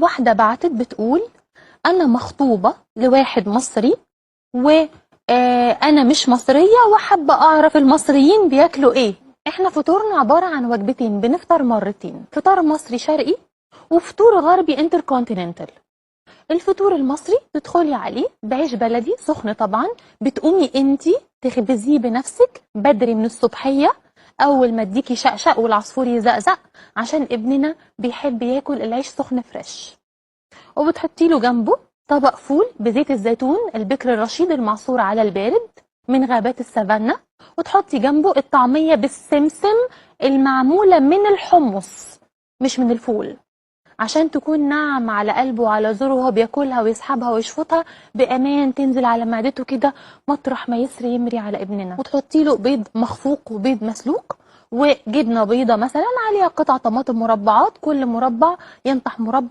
واحدة بعتت بتقول أنا مخطوبة لواحد مصري وأنا مش مصرية وحابة أعرف المصريين بياكلوا إيه. إحنا فطورنا عبارة عن وجبتين، بنفطر مرتين، فطار مصري شرقي وفطور غربي انتركونتيننتال. الفطور المصري تدخلي عليه بعيش بلدي سخن طبعا، بتقومي انتي تخبزيه بنفسك بدري من الصبحية أول ما اديكي شقشق والعصفور يزقزق، عشان ابننا بيحب ياكل العيش سخن فريش. وبتحطي له جنبه طبق فول بزيت الزيتون البكر الرشيد المعصور على البارد من غابات السافانا، وتحطي جنبه الطعمية بالسمسم المعمولة من الحمص مش من الفول، عشان تكون ناعمة على قلبه وعلى زوره وهو بياكلها ويسحبها ويشفطها بأمان، تنزل على معدته كده مطرح ما يسري يمري على ابننا. وتحطي له بيض مخفوق وبيض مسلوق وجبنة بيضة مثلا عليها قطع طماطم مربعات، كل مربع ينطح مربع